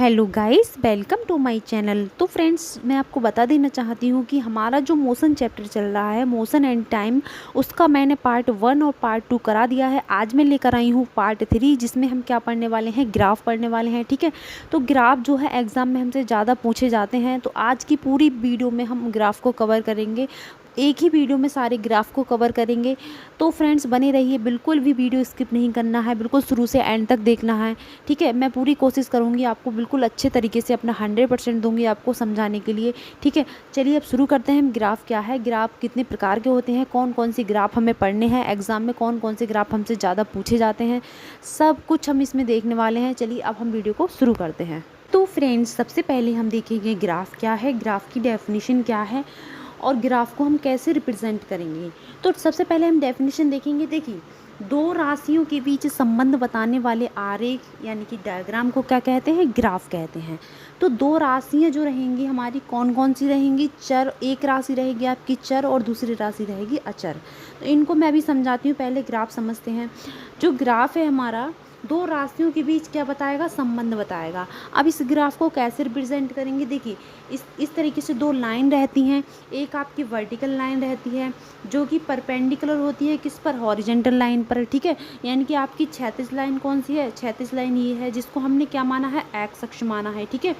Hello guys, welcome to my channel. तो friends, मैं आपको बता देना चाहती हूँ कि हमारा जो मोशन चैप्टर चल रहा है, मोशन एंड टाइम, उसका मैंने पार्ट 1 और पार्ट 2 करा दिया है। आज मैं लेकर आई हूँ पार्ट 3, जिसमें हम क्या पढ़ने वाले हैं, ग्राफ पढ़ने वाले हैं। ठीक है, तो ग्राफ जो है एग्ज़ाम में हमसे ज़्यादा पूछे जाते हैं, तो आज की पूरी वीडियो में हम ग्राफ को कवर करेंगे। एक ही वीडियो में सारे ग्राफ को कवर करेंगे। तो फ्रेंड्स बने रहिए, बिल्कुल भी वीडियो स्किप नहीं करना है, बिल्कुल शुरू से एंड तक देखना है। ठीक है, मैं पूरी कोशिश करूँगी आपको बिल्कुल अच्छे तरीके से अपना 100% दूँगी आपको समझाने के लिए। ठीक है, चलिए अब शुरू करते हैं। ग्राफ क्या है, ग्राफ कितने प्रकार के होते हैं, कौन कौन सी ग्राफ हमें पढ़ने हैं, एग्ज़ाम में कौन कौन से ग्राफ हमसे ज़्यादा पूछे जाते हैं, सब कुछ हम इसमें देखने वाले हैं। चलिए अब हम वीडियो को शुरू करते हैं। तो फ्रेंड्स, सबसे पहले हम देखेंगे ग्राफ क्या है, ग्राफ की डेफिनेशन क्या है और ग्राफ को हम कैसे रिप्रेजेंट करेंगे। तो सबसे पहले हम डेफिनेशन देखेंगे। देखिए, दो राशियों के बीच संबंध बताने वाले आरेख यानी कि डायग्राम को क्या कहते हैं, ग्राफ कहते हैं। तो दो राशियां जो रहेंगी हमारी, कौन कौन सी रहेंगी, चर, एक राशि रहेगी आपकी चर और दूसरी राशि रहेगी अचर। तो इनको मैं अभी समझाती हूँ, पहले ग्राफ समझते हैं। जो ग्राफ है हमारा, दो राशियों के बीच क्या बताएगा, संबंध बताएगा। अब इस ग्राफ को कैसे रिप्रेजेंट करेंगे, देखिए इस तरीके से दो लाइन रहती हैं। एक आपकी वर्टिकल लाइन रहती है जो कि परपेंडिकुलर होती है किस पर, हॉरिजेंटल लाइन पर। ठीक है, यानी कि आपकी क्षैतिज लाइन कौन सी है, क्षैतिज लाइन ये है जिसको हमने क्या माना है, एक्स अक्ष माना है। ठीक है,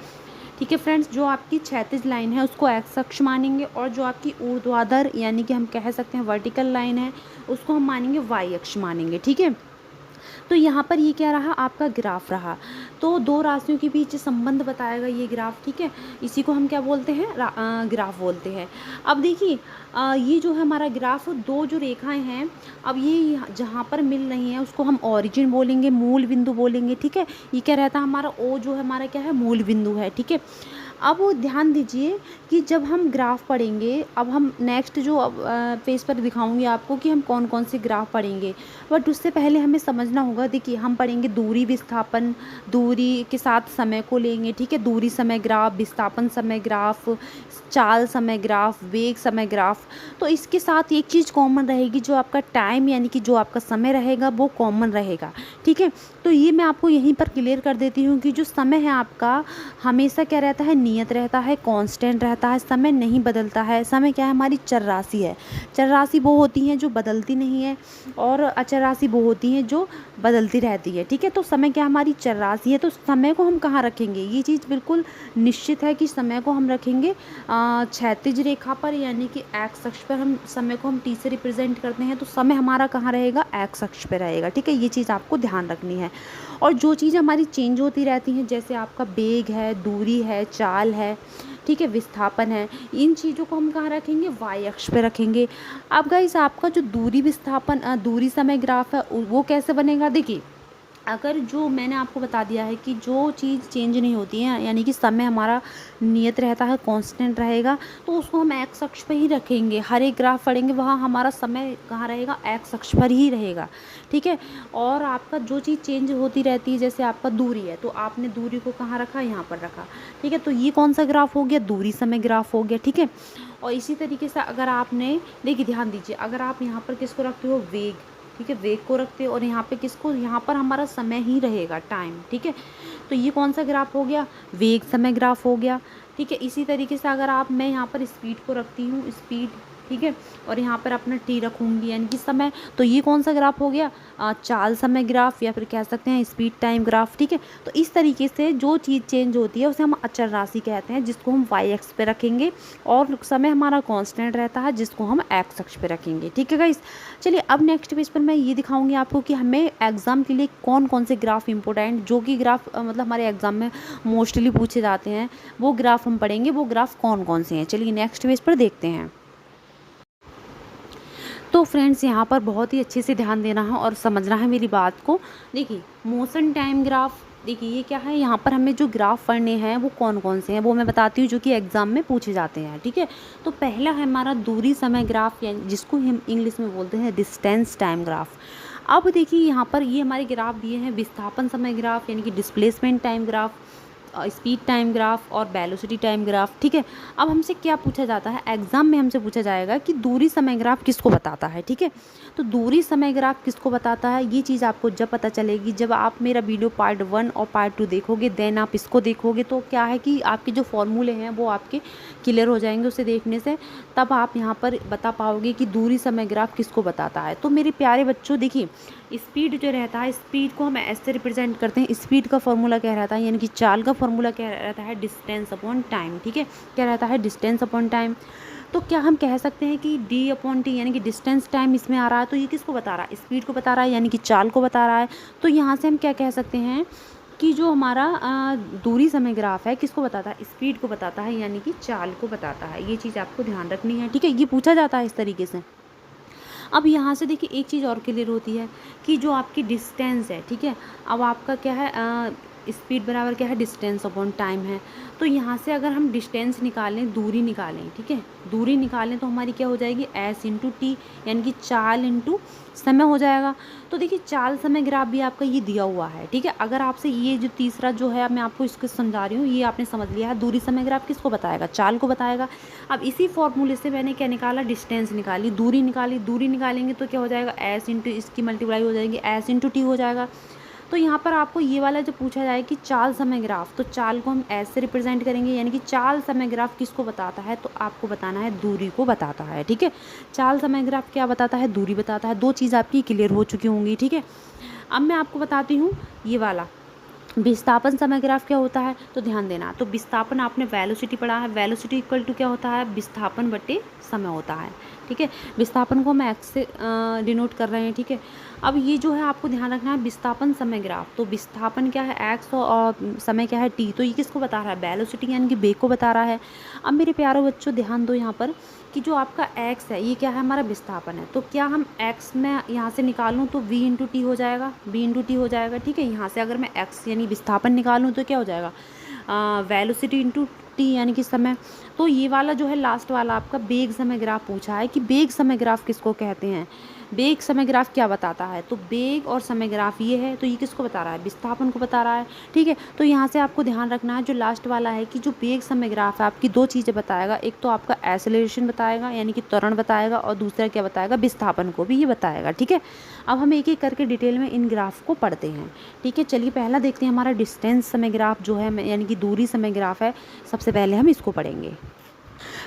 ठीक है फ्रेंड्स, जो आपकी क्षैतिज लाइन है उसको एक्स अक्ष मानेंगे और जो आपकी ऊर्ध्वाधर यानी कि हम कह सकते हैं वर्टिकल लाइन है उसको हम मानेंगे वाई अक्ष मानेंगे। ठीक है, तो यहाँ पर ये क्या रहा, आपका ग्राफ रहा। तो दो राशियों के बीच संबंध बताएगा ये ग्राफ। ठीक है, इसी को हम क्या बोलते हैं, ग्राफ बोलते हैं। अब देखिए, ये जो है हमारा ग्राफ, दो जो रेखाएं हैं, अब ये जहाँ पर मिल रही हैं उसको हम ओरिजिन बोलेंगे, मूल बिंदु बोलेंगे। ठीक है, ये क्या रहता है हमारा, ओ जो है हमारा क्या है, मूल बिंदु है। ठीक है, अब ध्यान दीजिए कि जब हम ग्राफ पढ़ेंगे, अब हम नेक्स्ट जो पेज पर दिखाऊंगी आपको कि हम कौन कौन से ग्राफ पढ़ेंगे, बट उससे पहले हमें समझना होगा। देखिए, हम पढ़ेंगे दूरी विस्थापन, दूरी के साथ समय को लेंगे। ठीक है, दूरी समय ग्राफ, विस्थापन समय ग्राफ, चाल समय ग्राफ, वेग समय ग्राफ। तो इसके साथ एक चीज़ कॉमन रहेगी, जो आपका टाइम यानी कि जो आपका समय रहेगा वो कॉमन रहेगा। ठीक है, तो ये मैं आपको यहीं पर क्लियर कर देती हूँ कि जो समय है आपका हमेशा क्या रहता है, नियत रहता है, कांस्टेंट रहता है, समय नहीं बदलता है। समय क्या है, हमारी चर राशि है। चर राशि वो होती हैं जो बदलती नहीं है और अचर राशि वो होती हैं जो बदलती रहती है। ठीक है, तो समय क्या हमारी चर राशि है। तो समय को हम कहाँ रखेंगे, ये चीज़ बिल्कुल निश्चित है कि समय को हम रखेंगे क्षैतिज रेखा पर, यानी कि एक्स अक्ष पर। हम समय को हम टी से रिप्रेजेंट करते हैं, तो समय हमारा कहाँ रहेगा, एक्स अक्ष पर रहेगा। ठीक है, ये चीज़ आपको ध्यान रखनी है। और जो चीज़ हमारी चेंज होती रहती हैं, जैसे आपका वेग है, दूरी है, चाल है, ठीक है, विस्थापन है, इन चीज़ों को हम कहाँ रखेंगे, वाई अक्ष पे रखेंगे। अब गाइस, आपका जो दूरी विस्थापन दूरी समय ग्राफ है वो कैसे बनेगा। देखिए, अगर जो मैंने आपको बता दिया है कि जो चीज़ चेंज नहीं होती है, यानी कि समय हमारा नियत रहता है, कांस्टेंट रहेगा, तो उसको हम एक्स अक्ष पर ही रखेंगे। हर एक ग्राफ पढ़ेंगे वहाँ हमारा समय कहाँ रहेगा, एक्स अक्ष पर ही रहेगा। ठीक है, और आपका जो चीज़ चेंज होती रहती है, जैसे आपका दूरी है, तो आपने दूरी को कहाँ रखा, यहाँ पर रखा। ठीक है, तो ये कौन सा ग्राफ हो गया, दूरी समय ग्राफ हो गया। ठीक है, और इसी तरीके से अगर आपने, देखिए ध्यान दीजिए, अगर आप यहाँ पर किसको रखते हो, वेग, ठीक है, वेग को रखते हो, और यहाँ पे किसको, यहाँ पर हमारा समय ही रहेगा, टाइम। ठीक है, तो ये कौन सा ग्राफ हो गया, वेग समय ग्राफ हो गया। ठीक है, इसी तरीके से अगर आप, मैं यहाँ पर स्पीड को रखती हूँ, स्पीड, ठीक है, और यहाँ पर अपना टी रखूँगी यानी कि समय, तो ये कौन सा ग्राफ हो गया, चाल समय ग्राफ, या फिर कह सकते हैं स्पीड टाइम ग्राफ। ठीक है, तो इस तरीके से जो चीज़ चेंज होती है उसे हम अचर राशि कहते हैं, जिसको हम वाई एक्स पे रखेंगे, और समय हमारा कांस्टेंट रहता है जिसको हम एक्स अक्ष पे रखेंगे। ठीक है गाइस, चलिए अब नेक्स्ट पेज पर मैं ये दिखाऊंगी आपको कि हमें एग्ज़ाम के लिए कौन कौन से ग्राफ इंपॉर्टेंट, जो कि ग्राफ मतलब हमारे एग्ज़ाम में मोस्टली पूछे जाते हैं, वो ग्राफ हम पढ़ेंगे। वो ग्राफ कौन कौन से हैं, चलिए नेक्स्ट पेज पर देखते हैं। तो फ्रेंड्स, यहाँ पर बहुत ही अच्छे से ध्यान देना है और समझना है मेरी बात को। देखिए, मोशन टाइम ग्राफ, देखिए ये क्या है, यहाँ पर हमें जो ग्राफ पढ़ने हैं वो कौन कौन से हैं वो मैं बताती हूँ, जो कि एग्ज़ाम में पूछे जाते हैं। ठीक है, तो पहला है हमारा दूरी समय ग्राफ, यानी जिसको हम इंग्लिश में बोलते हैं डिस्टेंस टाइम ग्राफ। अब देखिए, यहाँ पर ये हमारे ग्राफ दिए हैं, विस्थापन समय ग्राफ यानी कि displacement time graph, speed time graph और वेलोसिटी टाइम ग्राफ। ठीक है, अब हमसे क्या पूछा जाता है एग्जाम में, हमसे पूछा जाएगा कि दूरी समय ग्राफ किसको बताता है। ठीक है, तो दूरी समय ग्राफ किसको बताता है ये चीज़ आपको जब पता चलेगी, जब आप मेरा वीडियो पार्ट 1 और पार्ट 2 देखोगे, देन आप इसको देखोगे, तो क्या है कि आपके जो फॉर्मूले हैं वो आपके क्लियर हो जाएंगे उसे देखने से। तब आप यहाँ पर बता पाओगे कि दूरी समय ग्राफ किसको बताता है। तो मेरे प्यारे बच्चों देखिए, स्पीड जो रहता है, स्पीड को हम ऐसे रिप्रेजेंट करते हैं। स्पीड का फॉर्मूला क्या रहता है, यानी कि चाल का फॉर्मूला क्या रहता है, डिस्टेंस अपॉन टाइम। ठीक है, क्या रहता है, डिस्टेंस अपॉन टाइम। तो क्या हम कह सकते हैं कि डी अपॉन टी यानी कि डिस्टेंस टाइम इसमें आ रहा है, तो ये किसको बता रहा है, स्पीड को बता रहा है, यानी कि चाल को बता रहा है। तो यहाँ से हम क्या कह सकते हैं कि जो हमारा दूरी समय ग्राफ है किसको बताता है, स्पीड को बताता है, यानी कि चाल को बताता है। ये चीज़ आपको ध्यान रखनी है। ठीक है, ये पूछा जाता है इस तरीके से। अब यहाँ से देखिए एक चीज़ और क्लियर होती है कि जो आपकी डिस्टेंस है, ठीक है, अब आपका क्या है, स्पीड बराबर क्या है, डिस्टेंस अपॉन टाइम है। तो यहाँ से अगर हम डिस्टेंस निकालें, दूरी निकालें, ठीक है, दूरी निकालें तो हमारी क्या हो जाएगी, एस इंटू टी, यानी कि चाल इंटू समय हो जाएगा। तो देखिए चाल समय ग्राफ भी आपका ये दिया हुआ है। ठीक है, अगर आपसे ये जो तीसरा जो है मैं आपको इसको समझा रही हूँ, ये आपने समझ लिया है, दूरी समय ग्राफ किसको बताएगा, चाल को बताएगा। अब इसी फॉर्मूले से मैंने क्या निकाला, डिस्टेंस निकाली, दूरी निकाली, दूरी निकालेंगे तो क्या हो जाएगा, एस इंटू इसकी मल्टीप्लाई हो जाएगी, एस इंटू टी हो जाएगा। तो यहाँ पर आपको ये वाला जो पूछा जाए कि चाल समय ग्राफ, तो चाल को हम ऐसे रिप्रेजेंट करेंगे, यानी कि चाल समय ग्राफ किसको बताता है, तो आपको बताना है दूरी को बताता है। ठीक है, चाल समय ग्राफ क्या बताता है, दूरी बताता है। दो चीज़ आपकी क्लियर हो चुकी होंगी। ठीक है, अब मैं आपको बताती हूँ ये वाला विस्थापन समय ग्राफ क्या होता है। तो ध्यान देना, तो विस्थापन आपने वेलोसिटी पढ़ा है, वेलोसिटी इक्वल टू क्या होता है, विस्थापन बटे समय होता है। ठीक है, विस्थापन को हम एक्स से डिनोट कर रहे हैं। ठीक है, अब ये जो है आपको ध्यान रखना है विस्थापन समय ग्राफ, तो विस्थापन क्या है एक्स और समय क्या है टी, तो ये किसको बता रहा है, वेलोसिटी यानी कि वेग को बता रहा है। अब मेरे प्यारे बच्चों ध्यान दो यहाँ पर कि जो आपका x है ये क्या है, हमारा विस्थापन है। तो क्या हम x में यहाँ से निकालूँ तो v इंटू टी हो जाएगा, v इंटू टी हो जाएगा। ठीक है, यहाँ से अगर मैं x यानी विस्थापन निकालूँ तो क्या हो जाएगा, वेलोसिटी इंटू टी यानी कि समय। तो ये वाला जो है लास्ट वाला आपका वेग समय ग्राफ पूछा है कि वेग समय ग्राफ किसको कहते हैं। वेग समय ग्राफ क्या बताता है, तो वेग और समय ग्राफ ये है, तो ये किसको बता रहा है, विस्थापन को बता रहा है। ठीक है, तो यहाँ से आपको ध्यान रखना है जो लास्ट वाला है कि जो वेग समय ग्राफ है आपकी दो चीज़ें बताएगा, एक तो आपका एक्सेलरेशन बताएगा यानी कि त्वरण बताएगा, और दूसरा क्या बताएगा, विस्थापन को भी ये बताएगा। ठीक है, अब हम एक एक करके डिटेल में इन ग्राफ को पढ़ते हैं। ठीक है, चलिए पहला देखते हैं हमारा डिस्टेंस समय ग्राफ जो है यानी कि दूरी समय ग्राफ है, सबसे पहले हम इसको पढ़ेंगे।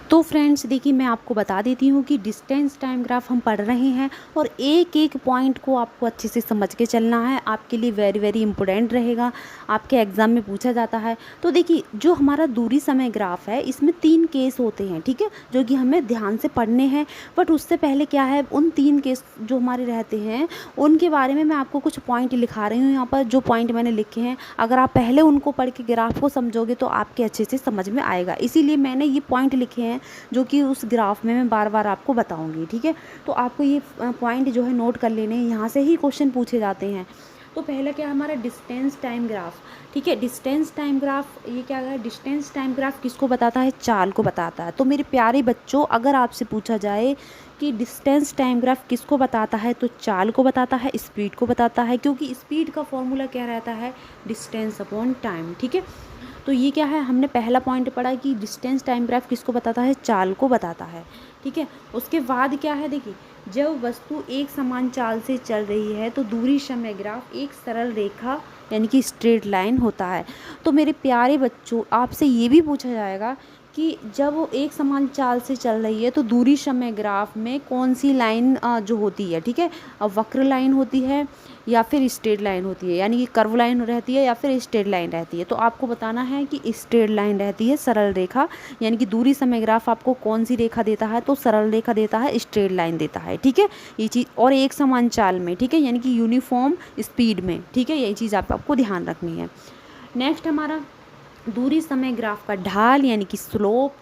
तो फ्रेंड्स देखिए मैं आपको बता देती हूँ कि डिस्टेंस टाइम ग्राफ हम पढ़ रहे हैं और एक एक पॉइंट को आपको अच्छे से समझ के चलना है, आपके लिए वेरी वेरी इंपॉर्टेंट रहेगा, आपके एग्ज़ाम में पूछा जाता है। तो देखिए जो हमारा दूरी समय ग्राफ है इसमें 3 केस होते हैं, ठीक है, जो कि हमें ध्यान से पढ़ने हैं। बट उससे पहले क्या है, उन 3 केस जो हमारे रहते हैं उनके बारे में मैं आपको कुछ पॉइंट लिखा रही हूँ यहाँ पर, जो पॉइंट मैंने लिखे हैं अगर आप पहले उनको पढ़ के ग्राफ को समझोगे तो आपके अच्छे से समझ में आएगा, इसीलिए मैंने ये पॉइंट लिखे हैं जो कि उस ग्राफ में मैं बार बार आपको बताऊंगी। ठीक है, तो आपको ये पॉइंट जो है नोट कर लेने हैं, यहाँ से ही क्वेश्चन पूछे जाते हैं। तो पहला क्या हमारा डिस्टेंस टाइम ग्राफ। ठीक है, डिस्टेंस टाइम ग्राफ ये क्या है, डिस्टेंस टाइम ग्राफ किसको बताता है, चाल को बताता है। तो मेरे प्यारे बच्चों अगर आपसे पूछा जाए कि डिस्टेंस टाइम ग्राफ किसको बताता है, तो चाल को बताता है, स्पीड को बताता है, क्योंकि स्पीड का फॉर्मूला क्या रहता है, डिस्टेंस अपॉन टाइम। ठीक है, तो ये क्या है, हमने पहला पॉइंट पढ़ा कि डिस्टेंस टाइम ग्राफ किसको बताता है, चाल को बताता है। ठीक है, उसके बाद क्या है, देखिए जब वस्तु एक समान चाल से चल रही है तो दूरी समय ग्राफ एक सरल रेखा यानी कि स्ट्रेट लाइन होता है। तो मेरे प्यारे बच्चों आपसे ये भी पूछा जाएगा कि जब वो एक समान चाल से चल रही है तो दूरी समय ग्राफ में कौन सी लाइन जो होती है, ठीक है, वक्र लाइन होती है या फिर स्ट्रेट लाइन होती है, यानी कि कर्व लाइन रहती है या फिर स्ट्रेट लाइन रहती है। तो आपको बताना है कि स्ट्रेट लाइन रहती है, सरल रेखा, यानी कि दूरी समय ग्राफ आपको कौन सी रेखा देता है, तो सरल रेखा देता है, स्ट्रेट लाइन देता है। ठीक है, ये चीज़, और एक समान चाल में, ठीक है, यानी कि यूनिफॉर्म स्पीड में। ठीक है, यही चीज़ आपको ध्यान रखनी है। नेक्स्ट हमारा दूरी समय ग्राफ का ढाल यानी कि स्लोप,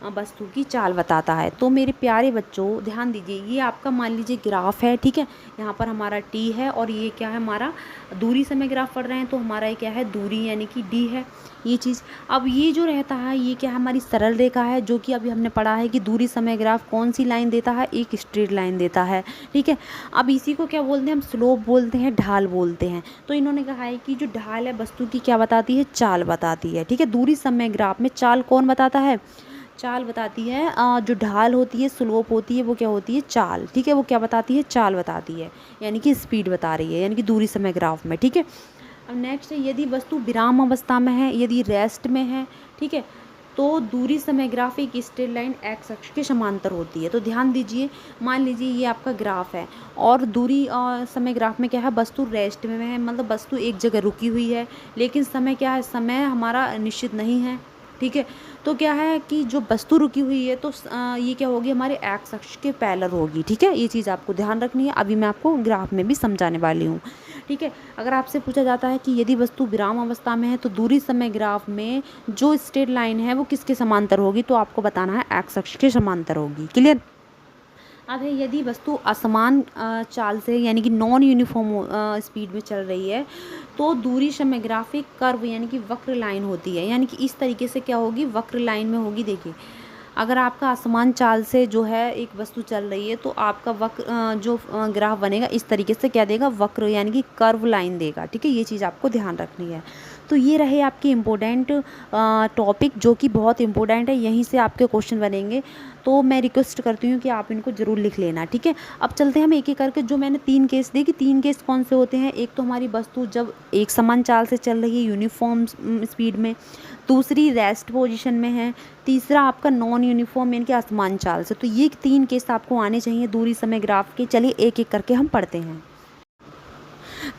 वस्तु की चाल बताता है। तो मेरे प्यारे बच्चों ध्यान दीजिए, ये आपका मान लीजिए ग्राफ है, ठीक है। यहाँ पर हमारा टी है और ये क्या है हमारा दूरी समय ग्राफ पढ़ रहे हैं, तो हमारा ये क्या है दूरी यानी कि डी है ये चीज़। अब ये जो रहता है ये क्या है हमारी सरल रेखा है, जो कि अभी हमने पढ़ा है कि दूरी समय ग्राफ कौन सी लाइन देता है, एक स्ट्रेट लाइन देता है, ठीक है। अब इसी को क्या बोलते हैं हम, स्लोप बोलते हैं, ढाल बोलते हैं। तो इन्होंने कहा है कि जो ढाल है वस्तु की क्या बताती है, चाल बताती है, ठीक है। दूरी समय ग्राफ में चाल कौन बताता है, चाल बताती है। जो ढाल होती है, स्लोप होती है, वो क्या होती है, चाल, ठीक है। वो क्या बताती है, चाल बताती है, यानी कि स्पीड बता रही है, यानी कि दूरी समय ग्राफ में, ठीक है। अब नेक्स्ट है, यदि वस्तु विराम अवस्था में है, यदि रेस्ट में है, ठीक है, तो दूरी समय ग्राफ एक स्ट्रेट लाइन एक्स अक्ष के समांतर होती है। तो ध्यान दीजिए, मान लीजिए ये आपका ग्राफ है और दूरी समय ग्राफ में क्या है, वस्तु रेस्ट में है, मतलब वस्तु एक जगह रुकी हुई है, लेकिन समय क्या है, समय हमारा निश्चित नहीं है, ठीक है। तो क्या है कि जो वस्तु रुकी हुई है तो ये क्या होगी, हमारे एक्स अक्ष के पैरेलल होगी, ठीक है। ये चीज़ आपको ध्यान रखनी है, अभी मैं आपको ग्राफ में भी समझाने वाली हूँ, ठीक है। अगर आपसे पूछा जाता है कि यदि वस्तु विराम अवस्था में है तो दूरी समय ग्राफ में जो स्ट्रेट लाइन है वो किसके समांतर होगी, तो आपको बताना है एक्स अक्ष के समांतर होगी। क्लियर। अब है, यदि वस्तु असमान चाल से यानी कि नॉन यूनिफॉर्म स्पीड में चल रही है तो दूरी समय ग्राफ एक कर्व यानी कि वक्र लाइन होती है, यानी कि इस तरीके से क्या होगी, वक्र लाइन में होगी। देखिए, अगर आपका असमान चाल से जो है एक वस्तु चल रही है तो आपका वक्र जो ग्राफ बनेगा इस तरीके से क्या देगा, वक्र यानी कि कर्व लाइन देगा, ठीक है। ये चीज़ आपको ध्यान रखनी है। तो ये रहे आपके इम्पोर्टेंट टॉपिक, जो कि बहुत इम्पोर्टेंट है, यहीं से आपके क्वेश्चन बनेंगे। तो मैं रिक्वेस्ट करती हूँ कि आप इनको ज़रूर लिख लेना, ठीक है। अब चलते हैं हम एक एक करके, जो मैंने 3 केस दिए कि 3 केस कौन से होते हैं। एक तो हमारी वस्तु जब एक समान चाल से चल रही है यूनिफॉर्म स्पीड में, दूसरी रेस्ट पोजीशन में है, तीसरा आपका नॉन यूनिफॉर्म यानी कि असमान चाल से। तो ये 3 केस आपको आने चाहिए दूरी समय ग्राफ के। चलिए एक एक करके हम पढ़ते हैं।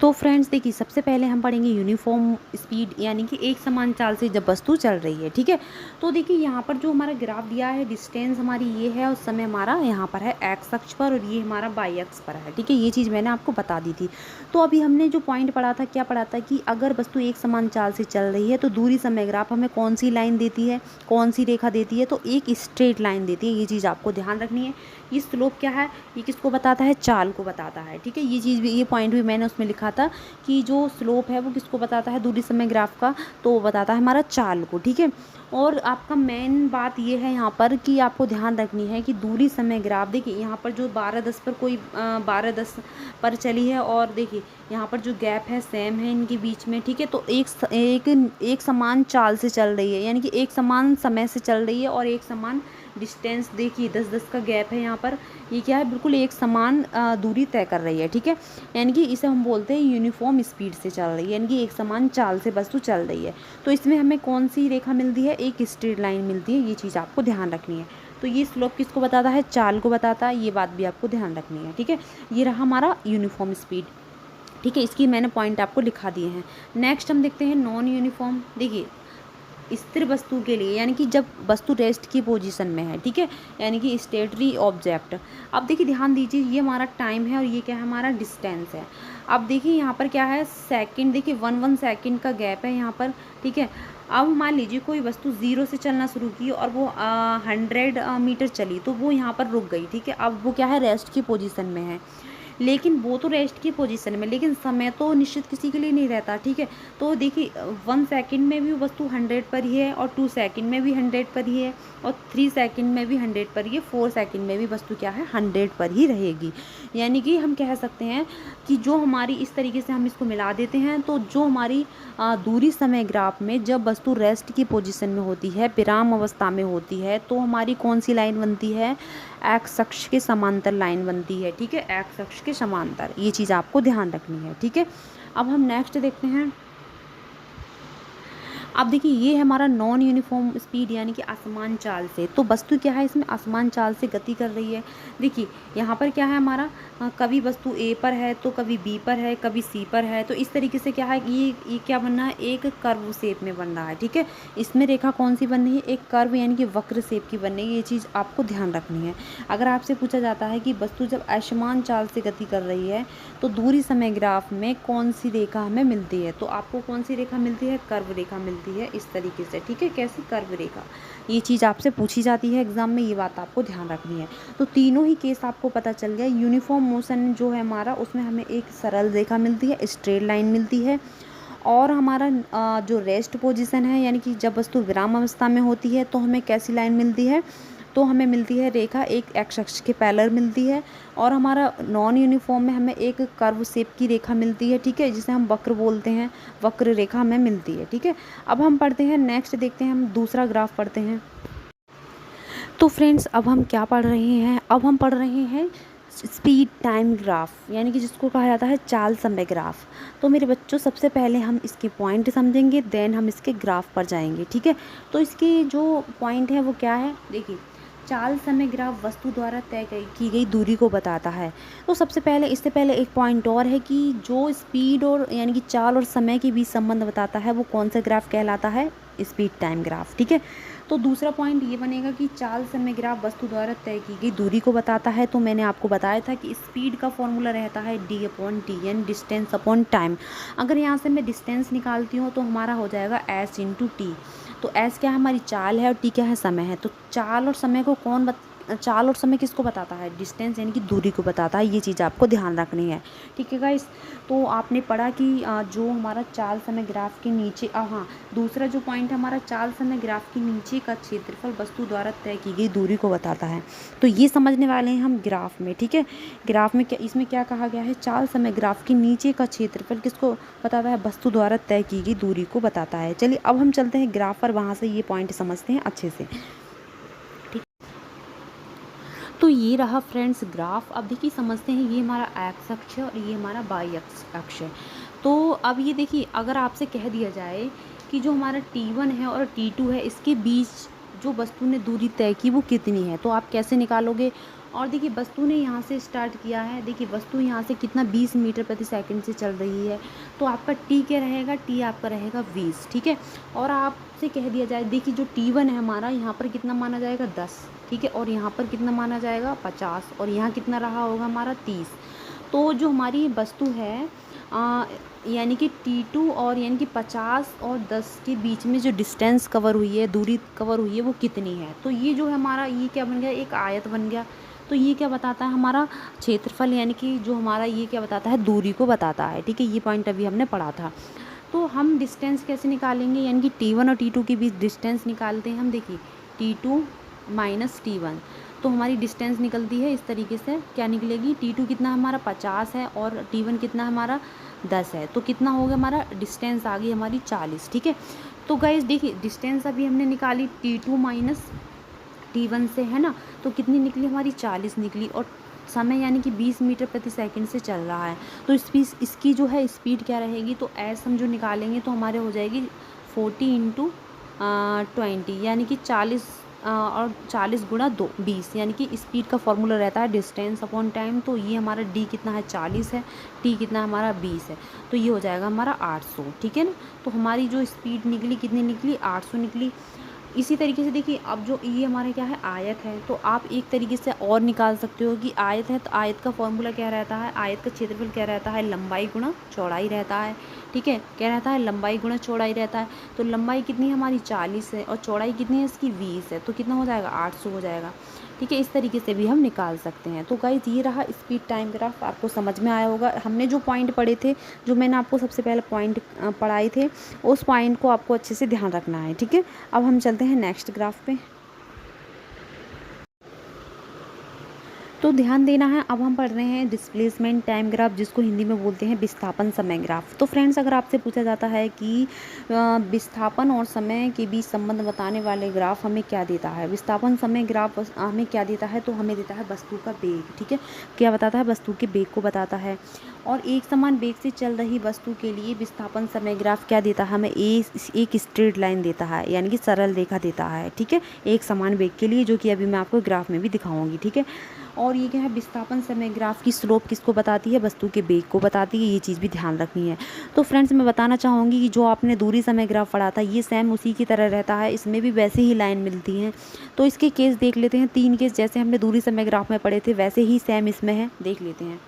तो फ्रेंड्स देखिए, सबसे पहले हम पढ़ेंगे यूनिफॉर्म स्पीड यानी कि एक समान चाल से जब वस्तु चल रही है, ठीक है। तो देखिए यहाँ पर जो हमारा ग्राफ दिया है, डिस्टेंस हमारी ये है और समय हमारा यहाँ पर है एक्स अक्ष पर और ये हमारा वाई अक्ष पर है, ठीक है। ये चीज़ मैंने आपको बता दी थी। तो अभी हमने जो पॉइंट पढ़ा था, क्या पढ़ा था कि अगर वस्तु एक समान चाल से चल रही है तो दूरी समय ग्राफ हमें कौन सी लाइन देती है, कौन सी रेखा देती है, तो एक स्ट्रेट लाइन देती है। ये चीज़ आपको ध्यान रखनी है। ये स्लोप क्या है, ये किसको बताता है, चाल को बताता है, ठीक है। ये चीज़ भी, ये पॉइंट भी मैंने उसमें लिखा था कि जो स्लोप है वो किसको बताता है, दूरी समय ग्राफ का, तो वो बताता है हमारा चाल को, ठीक है। और आपका मेन बात ये है यहाँ पर कि आपको ध्यान रखनी है कि दूरी समय ग्राफ, देखिए यहाँ पर जो 12-10 पर कोई 12-10 पर चली है और देखिए यहाँ पर जो गैप है सेम है इनके बीच में, ठीक है। तो एक समान चाल से चल रही है, यानी कि एक समान समय से चल रही है और एक समान डिस्टेंस, देखिए 10-10 का गैप है यहाँ पर, ये क्या है, बिल्कुल एक समान दूरी तय कर रही है, ठीक है। यानी कि इसे हम बोलते हैं यूनिफॉर्म स्पीड से चल रही है, यानी कि एक समान चाल से वस्तु चल रही है। तो इसमें हमें कौन सी रेखा मिलती है, एक स्ट्रेट लाइन मिलती है। ये चीज़ आपको ध्यान रखनी है। तो ये स्लोप किसको बताता है, चाल को बताता है। ये बात भी आपको ध्यान रखनी है, ठीक है। ये रहा हमारा यूनिफॉर्म स्पीड, ठीक है। इसकी मैंने पॉइंट आपको लिखा दिए हैं। नेक्स्ट हम देखते हैं नॉन यूनिफॉर्म। देखिए, स्थिर वस्तु के लिए, यानी कि जब वस्तु रेस्ट की पोजीशन में है, ठीक है, यानी कि स्टेटरी ऑब्जेक्ट। अब देखिए ध्यान दीजिए, ये हमारा टाइम है और ये क्या है, हमारा डिस्टेंस है। अब देखिए यहाँ पर क्या है, सेकंड, देखिए 1 सेकंड का गैप है यहाँ पर, ठीक है। अब मान लीजिए कोई वस्तु 0 से चलना शुरू की और वो 100 मीटर चली, तो वो यहाँ पर रुक गई, ठीक है। अब वो क्या है, रेस्ट की पोजीशन में है, लेकिन वो तो रेस्ट की पोजीशन में, लेकिन समय तो निश्चित किसी के लिए नहीं रहता, ठीक है। तो देखिए 1 सेकंड में भी वस्तु 100 पर ही है और 2 सेकंड में भी 100 पर ही है और 3 सेकंड में भी 100 पर ही है, 4 सेकंड में भी वस्तु क्या है, 100 पर ही रहेगी। यानी कि हम कह सकते हैं कि जो हमारी, इस तरीके से हम इसको मिला देते हैं, तो जो हमारी दूरी समय ग्राफ में जब वस्तु रेस्ट की पोजीशन में होती है, विराम अवस्था में होती है, तो हमारी कौन सी लाइन बनती है, एक्स अक्ष के समांतर लाइन बनती है, ठीक है। एक्स अक्ष के समांतर, ये चीज़ आपको ध्यान रखनी है, ठीक है। अब हम नेक्स्ट देखते हैं। अब देखिए, ये है हमारा नॉन यूनिफॉर्म स्पीड यानी कि असमान चाल से। तो वस्तु क्या है, इसमें असमान चाल से गति कर रही है। देखिए यहाँ पर क्या है हमारा, कभी वस्तु ए पर है तो कभी बी पर है, कभी सी पर है। तो इस तरीके से क्या है, ये क्या बन रहा है, एक कर्व शेप में बन रहा है, ठीक है। इसमें रेखा कौन सी बन रही है, एक कर्व यानी कि वक्र शेप की बन रही है। ये चीज़ आपको ध्यान रखनी है। अगर आपसे पूछा जाता है कि वस्तु जब असमान चाल से गति कर रही है तो दूरी समय ग्राफ में कौन सी रेखा हमें मिलती है, तो आपको कौन सी रेखा मिलती है, कर्व रेखा मिलती है। मिलती है इस तरीके से, ठीक है, कैसे कर्व रेखा। ये चीज़ आपसे पूछी जाती है एग्ज़ाम में, ये बात आपको ध्यान रखनी है। तो तीनों ही केस आपको पता चल गया। यूनिफॉर्म मोशन जो है हमारा, उसमें हमें एक सरल रेखा मिलती है, स्ट्रेट लाइन मिलती है। और हमारा जो रेस्ट पोजीशन है, यानी कि जब वस्तु विराम अवस्था में होती है तो हमें कैसी लाइन मिलती है, तो हमें मिलती है रेखा एक एक्स अक्ष के पैरेलल मिलती है। और हमारा नॉन यूनिफॉर्म में हमें एक कर्व शेप की रेखा मिलती है, ठीक है, जिसे हम वक्र बोलते हैं, वक्र रेखा हमें मिलती है, ठीक है। अब हम पढ़ते हैं नेक्स्ट, देखते हैं हम दूसरा ग्राफ पढ़ते हैं। तो फ्रेंड्स अब हम क्या पढ़ रहे हैं, अब हम पढ़ रहे हैं स्पीड टाइम ग्राफ, यानी कि जिसको कहा जाता है चाल समय ग्राफ। तो मेरे बच्चों सबसे पहले हम इसके पॉइंट समझेंगे, देन हम इसके ग्राफ पर जाएंगे, ठीक है। तो इसके जो पॉइंट है वो क्या है, देखिए, चाल समय ग्राफ वस्तु द्वारा तय की गई दूरी को बताता है। तो सबसे पहले, इससे पहले एक पॉइंट और है कि जो स्पीड और यानी कि चाल और समय के बीच संबंध बताता है वो कौन सा ग्राफ कहलाता है, स्पीड टाइम ग्राफ, ठीक है। तो दूसरा पॉइंट ये बनेगा कि चाल समय ग्राफ वस्तु द्वारा तय की गई दूरी को बताता है। तो मैंने आपको बताया था कि स्पीड का फॉर्मूला रहता है d/t, यानी डिस्टेंस अपॉन टाइम। अगर यहाँ से मैं डिस्टेंस निकालती हूँ तो हमारा हो जाएगा s × t। तो s क्या है, हमारी चाल है, और t क्या है, समय है। तो चाल और समय को चाल और समय किसको बताता है, डिस्टेंस यानी कि दूरी को बताता है। ये चीज़ आपको ध्यान रखनी है, ठीक है गाइस। तो आपने पढ़ा कि जो हमारा चाल समय ग्राफ के नीचे, हाँ, दूसरा जो पॉइंट है हमारा, चाल समय ग्राफ के नीचे का क्षेत्रफल वस्तु द्वारा तय की गई दूरी को बताता है। तो ये समझने वाले हैं हम ग्राफ में, ठीक है। ग्राफ में क्या, इसमें क्या कहा गया है, चाल समय ग्राफ के नीचे का क्षेत्रफल किसको बताता है, वस्तु द्वारा तय की गई दूरी को बताता है। चलिए अब हम चलते हैं ग्राफ पर, वहाँ से ये पॉइंट समझते हैं अच्छे से। तो ये रहा फ्रेंड्स ग्राफ। अब देखिए समझते हैं, ये हमारा एक्स अक्ष है और ये हमारा वाई अक्ष है। तो अब ये देखिए, अगर आपसे कह दिया जाए कि जो हमारा T1 है और T2 है, इसके बीच जो वस्तु ने दूरी तय की वो कितनी है, तो आप कैसे निकालोगे। और देखिए वस्तु ने यहाँ से स्टार्ट किया है, देखिए वस्तु यहाँ से कितना 20 मीटर प्रति सेकंड से चल रही है। तो आपका T क्या रहेगा, T आपका रहेगा 20, ठीक है। और आपसे कह दिया जाए, देखिए जो T1 है हमारा, यहाँ पर कितना माना जाएगा, 10, ठीक है, और यहाँ पर कितना माना जाएगा, 50, और यहाँ कितना रहा होगा हमारा 30। तो जो हमारी वस्तु है यानी कि T2 और यानी कि 50 और 10 के बीच में जो डिस्टेंस कवर हुई है, दूरी कवर हुई है, वो कितनी है। तो ये जो है हमारा, ये क्या बन गया, एक आयत बन गया। तो ये क्या बताता है, हमारा क्षेत्रफल, यानी कि जो हमारा ये क्या बताता है, दूरी को बताता है, ठीक है। ये पॉइंट अभी हमने पढ़ा था। तो हम डिस्टेंस कैसे निकालेंगे, यानी कि T1 और T2 के बीच डिस्टेंस निकालते हैं हम। देखिए T2 - T1, तो हमारी डिस्टेंस निकलती है इस तरीके से, क्या निकलेगी, T2 कितना हमारा 50 है और T1 कितना हमारा 10 है। तो कितना हो गया हमारा, डिस्टेंस आ गई हमारी 40, ठीक है। तो गाइस देखिए, डिस्टेंस अभी हमने निकाली T2 - T1 से, है ना। तो कितनी निकली हमारी, 40 निकली। और समय यानी कि 20 मीटर प्रति सेकंड से चल रहा है। तो इसकी जो है स्पीड क्या रहेगी, तो एस हम जो निकालेंगे तो हमारे हो जाएगी 40 × 20, यानी कि 40 और 40 × 2 20, यानी कि स्पीड का फॉर्मूला रहता है डिस्टेंस अपॉन टाइम। तो ये हमारा डी कितना है, 40 है, टी कितना हमारा 20 है। तो ये हो जाएगा हमारा 800, ठीक है ना। तो हमारी जो स्पीड निकली कितनी निकली, 800 निकली। इसी तरीके से देखिए, अब जो ये हमारा क्या है, आयत है, तो आप एक तरीके से और निकाल सकते हो कि आयत है तो आयत का फॉर्मूला क्या रहता है, आयत का क्षेत्रफल क्या रहता है, लंबाई गुणा चौड़ाई रहता है, ठीक है। क्या रहता है, लंबाई गुणा चौड़ाई रहता है। तो लंबाई कितनी है हमारी, 40 है, और चौड़ाई कितनी है इसकी, 20 है। तो कितना हो जाएगा, 800 हो जाएगा, ठीक है। इस तरीके से भी हम निकाल सकते हैं। तो गाइस ये रहा स्पीड टाइम ग्राफ, आपको समझ में आया होगा। हमने जो पॉइंट पढ़े थे, जो मैंने आपको सबसे पहले पॉइंट पढ़ाए थे, उस पॉइंट को आपको अच्छे से ध्यान रखना है, ठीक है। अब हम चलते हैं नेक्स्ट ग्राफ पे। तो ध्यान देना है, अब हम पढ़ रहे हैं डिस्प्लेसमेंट टाइम ग्राफ, जिसको हिंदी में बोलते हैं विस्थापन समय ग्राफ। तो फ्रेंड्स अगर आपसे पूछा जाता है कि विस्थापन और समय के बीच संबंध बताने वाले ग्राफ हमें क्या देता है, विस्थापन समय ग्राफ हमें क्या देता है, तो हमें देता है वस्तु का वेग, ठीक है। क्या बताता है, वस्तु के वेग को बताता है। और एक समान वेग से चल रही वस्तु के लिए विस्थापन समय ग्राफ क्या देता है, हमें एक स्ट्रेट लाइन देता है, यानी कि सरल रेखा देता है, ठीक है, एक समान वेग के लिए, जो कि अभी मैं आपको ग्राफ में भी दिखाऊंगी, ठीक है। और ये क्या है, विस्थापन समय ग्राफ की स्लोप किसको बताती है, वस्तु के वेग को बताती है। ये चीज़ भी ध्यान रखनी है। तो फ्रेंड्स मैं बताना चाहूँगी कि जो आपने दूरी समय ग्राफ पढ़ा था, ये सेम उसी की तरह रहता है, इसमें भी वैसे ही लाइन मिलती हैं। तो इसके केस देख लेते हैं, 3 केस जैसे हमने दूरी समय ग्राफ में पढ़े थे वैसे ही सेम इसमें है, देख लेते हैं।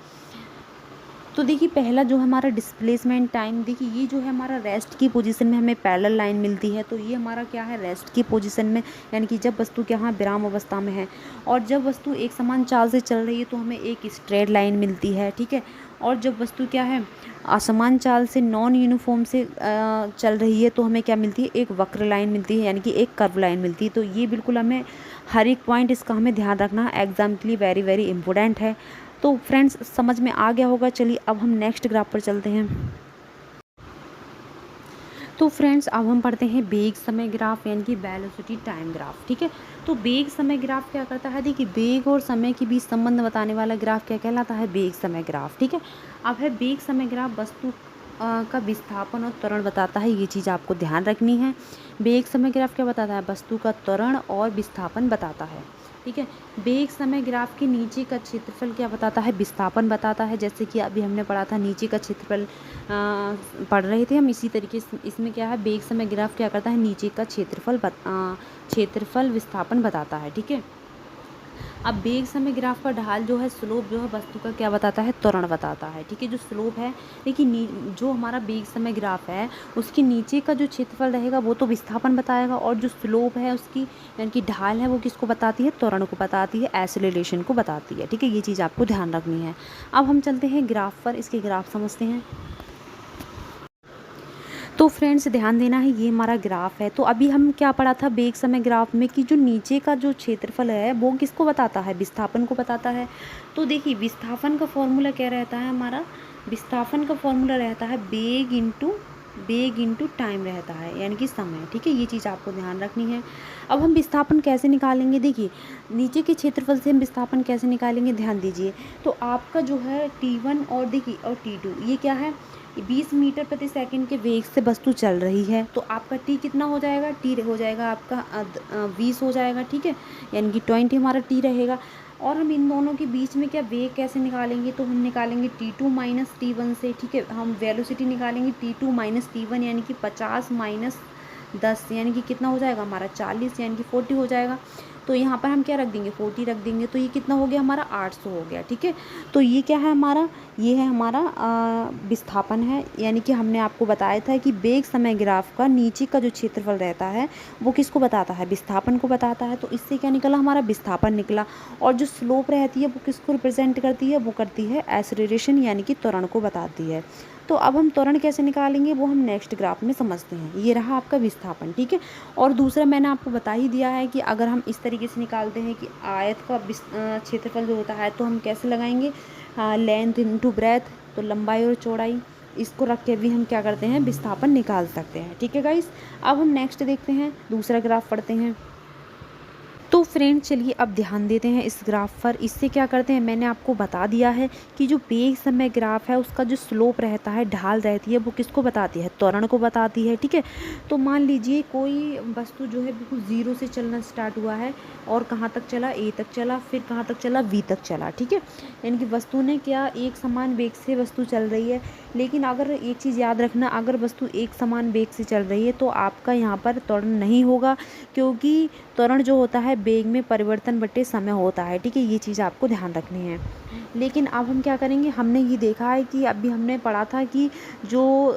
तो देखिए पहला जो हमारा डिस्प्लेसमेंट टाइम, देखिए ये जो है हमारा रेस्ट की पोजीशन में हमें पैरेलल लाइन मिलती है, तो ये हमारा क्या है, रेस्ट की पोजीशन में, यानी कि जब वस्तु क्या है, विराम अवस्था में है। और जब वस्तु एक समान चाल से चल रही है तो हमें एक स्ट्रेट लाइन मिलती है, ठीक है। और जब वस्तु क्या है, असमान चाल से, नॉन यूनिफॉर्म से चल रही है तो हमें क्या मिलती है, एक वक्र लाइन मिलती है, यानी कि एक कर्व लाइन मिलती है। तो ये बिल्कुल हमें हर एक पॉइंट इसका हमें ध्यान रखना है, एग्जाम के लिए वेरी वेरी इंपॉर्टेंट है। तो फ्रेंड्स समझ में आ गया होगा। चलिए अब हम नेक्स्ट ग्राफ पर चलते हैं। तो फ्रेंड्स अब हम पढ़ते हैं वेग समय ग्राफ, यानी कि वेलोसिटी टाइम ग्राफ, ठीक है। तो वेग समय ग्राफ क्या करता है, देखिए वेग और समय के बीच संबंध बताने वाला ग्राफ क्या कहलाता है, वेग समय ग्राफ, ठीक है। अब है वेग समय ग्राफ वस्तु का विस्थापन और त्वरण बताता है, ये चीज़ आपको ध्यान रखनी है। वेग समय ग्राफ क्या बताता है, वस्तु का त्वरण और विस्थापन बताता है, ठीक है। वेग समय ग्राफ के नीचे का क्षेत्रफल क्या बताता है, विस्थापन बताता है। जैसे कि अभी हमने पढ़ा था नीचे का क्षेत्रफल पढ़ रहे थे हम, इसी तरीके से इसमें क्या है, वेग समय ग्राफ क्या करता है, नीचे का क्षेत्रफल विस्थापन बताता है, ठीक है। अब वेग समय ग्राफ का ढाल जो है, स्लोप जो है, वस्तु का क्या बताता है, त्वरण बताता है, ठीक है। जो स्लोप है, लेकिन जो हमारा वेग समय ग्राफ है उसके नीचे का जो क्षेत्रफल रहेगा वो तो विस्थापन बताएगा, और जो स्लोप है उसकी, यानी कि ढाल है, वो किसको बताती है, त्वरण को बताती है, एक्सेलरेशन को बताती है, ठीक है। ये चीज़ आपको ध्यान रखनी है। अब हम चलते हैं ग्राफ पर, इसके ग्राफ समझते हैं। तो फ्रेंड्स ध्यान देना है, ये हमारा ग्राफ है। तो अभी हम क्या पढ़ा था वेग समय ग्राफ में, कि जो नीचे का जो क्षेत्रफल है वो किसको बताता है, विस्थापन को बताता है। तो देखिए विस्थापन का फॉर्मूला क्या रहता है हमारा, विस्थापन का फॉर्मूला रहता है वेग इंटू टाइम रहता है, यानी कि समय, ठीक है। ये चीज़ आपको ध्यान रखनी है। अब हम विस्थापन कैसे निकालेंगे, देखिए नीचे के क्षेत्रफल से हम विस्थापन कैसे निकालेंगे, ध्यान दीजिए। तो आपका जो है T1 और देखिए और T2 ये क्या है, 20 मीटर प्रति सेकंड के वेग से वस्तु चल रही है, तो आपका टी कितना हो जाएगा, टी हो जाएगा आपका 20 हो जाएगा, ठीक है। यानी कि 20 हमारा टी रहेगा। और हम इन दोनों के बीच में क्या वेग कैसे निकालेंगे, तो हम निकालेंगे T2 माइनस T1 से, ठीक है। हम वेलोसिटी निकालेंगे T2 माइनस T1, यानी कि 50 माइनस 10, यानी कि कितना हो जाएगा हमारा 40, यानी कि 40 हो जाएगा। तो यहाँ पर हम क्या रख देंगे, 40 रख देंगे, तो ये कितना हो गया हमारा 800 हो गया, ठीक है। तो ये क्या है हमारा, ये है हमारा विस्थापन है, यानी कि हमने आपको बताया था कि वेग समय ग्राफ का नीचे का जो क्षेत्रफल रहता है वो किसको बताता है, विस्थापन को बताता है। तो इससे क्या निकला, हमारा विस्थापन निकला। और जो स्लोप रहती है वो किसको रिप्रेजेंट करती है, वो करती है एक्सेलरेशन, यानी कि त्वरण को बताती है। तो अब हम त्वरण कैसे निकालेंगे वो हम नेक्स्ट ग्राफ में समझते हैं। ये रहा आपका विस्थापन, ठीक है। और दूसरा मैंने आपको बता ही दिया है कि अगर हम इस तरीके से निकालते हैं कि आयत का क्षेत्रफल जो होता है तो हम कैसे लगाएंगे, लेंथ इनटू ब्रेथ, तो लंबाई और चौड़ाई, इसको रख के भी हम क्या करते हैं, विस्थापन निकाल सकते हैं, ठीक है गाइस। अब हम नेक्स्ट देखते हैं, दूसरा ग्राफ पढ़ते हैं। तो फ्रेंड चलिए अब ध्यान देते हैं इस ग्राफ पर। इससे क्या करते हैं, मैंने आपको बता दिया है कि जो वेग समय ग्राफ है उसका जो स्लोप रहता है, ढाल रहती है, वो किसको बताती है, त्वरण को बताती है, ठीक है। तो मान लीजिए कोई वस्तु जो है बिल्कुल ज़ीरो से चलना स्टार्ट हुआ है, और कहाँ तक चला, ए तक चला, फिर कहाँ तक चला, वी तक चला, ठीक है। यानी कि वस्तु ने क्या, एक समान वेग से वस्तु चल रही है। लेकिन अगर एक चीज़ याद रखना, अगर वस्तु एक समान वेग से चल रही है तो आपका यहाँ पर त्वरण नहीं होगा, क्योंकि त्वरण जो होता है वेग में परिवर्तन बटे समय होता है, ठीक है। ये चीज़ आपको ध्यान रखनी है। लेकिन अब हम क्या करेंगे, हमने ये देखा है कि अभी हमने पढ़ा था कि जो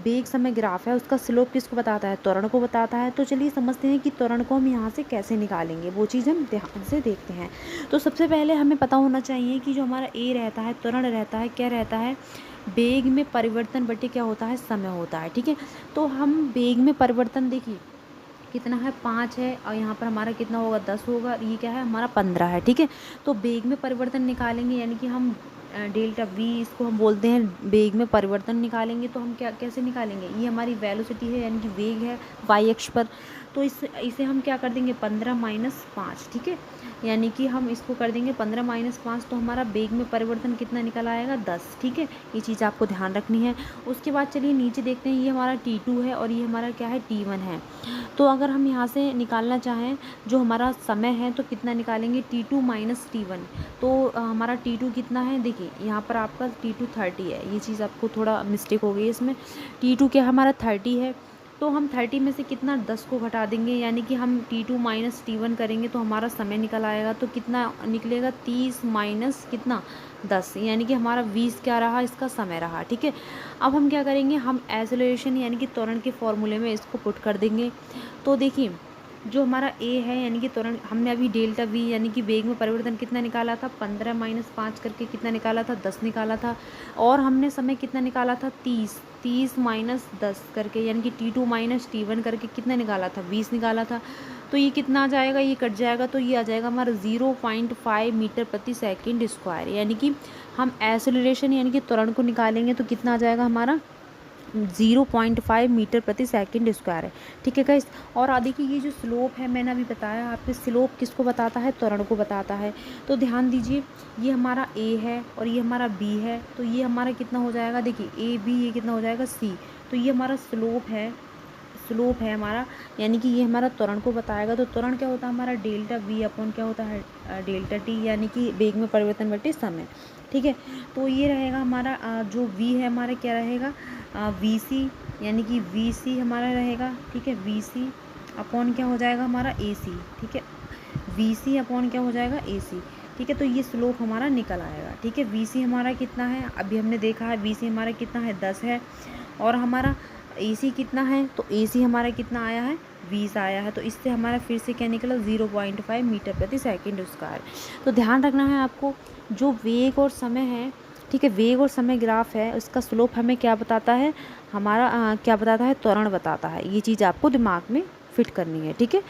वेग समय ग्राफ है उसका स्लोप किसको बताता है, त्वरण को बताता है। तो चलिए समझते हैं कि त्वरण को हम यहाँ से कैसे निकालेंगे, वो चीज़ हम ध्यान से देखते हैं। तो सबसे पहले हमें पता होना चाहिए कि जो हमारा ए रहता है, त्वरण रहता है, क्या रहता है, वेग में परिवर्तन बटे क्या होता है, समय होता है, ठीक है। तो हम वेग में परिवर्तन देखिए कितना है, 5 है, और यहाँ पर हमारा कितना होगा, 10 होगा, ये क्या है हमारा 15 है, ठीक है। तो वेग में परिवर्तन निकालेंगे, यानी कि हम डेल्टा वी इसको हम बोलते हैं, वेग में परिवर्तन निकालेंगे। तो हम क्या कैसे निकालेंगे, ये हमारी वेलोसिटी है, यानी कि वेग है वाई अक्ष पर। तो इसे हम क्या कर देंगे, 15 माइनस 5, ठीक है। यानी कि हम इसको कर देंगे 15 माइनस 5, तो हमारा वेग में परिवर्तन कितना निकल आएगा, 10, ठीक है। ये चीज़ आपको ध्यान रखनी है। उसके बाद चलिए नीचे देखते हैं, ये हमारा T2 है और ये हमारा क्या है, T1 है। तो अगर हम यहाँ से निकालना चाहें जो हमारा समय है तो कितना निकालेंगे, T2 माइनस T1। तो हमारा T2 कितना है, देखिए यहाँ पर आपका T2 30 है, ये चीज़ आपको थोड़ा मिस्टेक हो गई है इसमें। T2 क्या हमारा 30 है, तो हम 30 में से कितना 10 को घटा देंगे, यानी कि हम T2 माइनस T1 करेंगे तो हमारा समय निकल आएगा। तो कितना निकलेगा 30 माइनस कितना 10, यानी कि हमारा 20 क्या रहा, इसका समय रहा। ठीक है, अब हम क्या करेंगे, हम एक्सेलरेशन यानी कि त्वरण के फॉर्मूले में इसको पुट कर देंगे। तो देखिए जो हमारा ए है यानी कि त्वरण, हमने अभी डेल्टा वी यानी कि वेग में परिवर्तन कितना निकाला था, 15 माइनस 5 करके कितना निकाला था, 10 निकाला था। और हमने समय कितना निकाला था, 30 माइनस 10 करके, यानी कि T2 माइनस T1 करके कितना निकाला था, 20 निकाला था। तो ये कितना आ जाएगा, ये कट जाएगा, तो ये आ जाएगा हमारा 0.5 मीटर प्रति सेकेंड स्क्वायर। यानी कि हम एक्सेलरेशन यानी कि त्वरण को निकालेंगे तो कितना आ जाएगा हमारा 0.5 मीटर प्रति सेकंड स्क्वायर है। ठीक है गाइस, और देखिए ये जो स्लोप है मैंने अभी बताया आपके, स्लोप किसको बताता है, त्वरण को बताता है। तो ध्यान दीजिए ये हमारा ए है और ये हमारा बी है, तो ये हमारा कितना हो जाएगा, देखिए ए बी, ये कितना हो जाएगा सी। तो ये हमारा स्लोप है हमारा, यानी कि ये हमारा त्वरण को बताएगा। तो त्वरण क्या होता है हमारा, डेल्टा वी अपॉन क्या होता है, डेल्टा टी, यानी कि वेग में परिवर्तन बटे समय। ठीक है, तो ये रहेगा हमारा जो वी है हमारा क्या रहेगा, वी सी, यानी कि वी सी हमारा रहेगा। ठीक है, वी सी अपॉन क्या हो जाएगा हमारा ए सी। ठीक है, वी सी अपॉन क्या हो जाएगा, ए सी। ठीक है, तो ये स्लोप हमारा निकल आएगा। ठीक है, वी सी हमारा कितना है, अभी हमने देखा है वी सी हमारा कितना है, 10 है। और हमारा ए सी कितना है, तो ए सी हमारा कितना आया है, 20 आया है। तो इससे हमारा फिर से क्या निकला, 0.5 मीटर प्रति सेकंड स्क्वायर। तो ध्यान रखना है आपको, जो वेग और समय है, ठीक है, वेग और समय ग्राफ है, उसका स्लोप हमें क्या बताता है, हमारा क्या बताता है, त्वरण बताता है। ये चीज़ आपको दिमाग में फिट करनी है। ठीक है।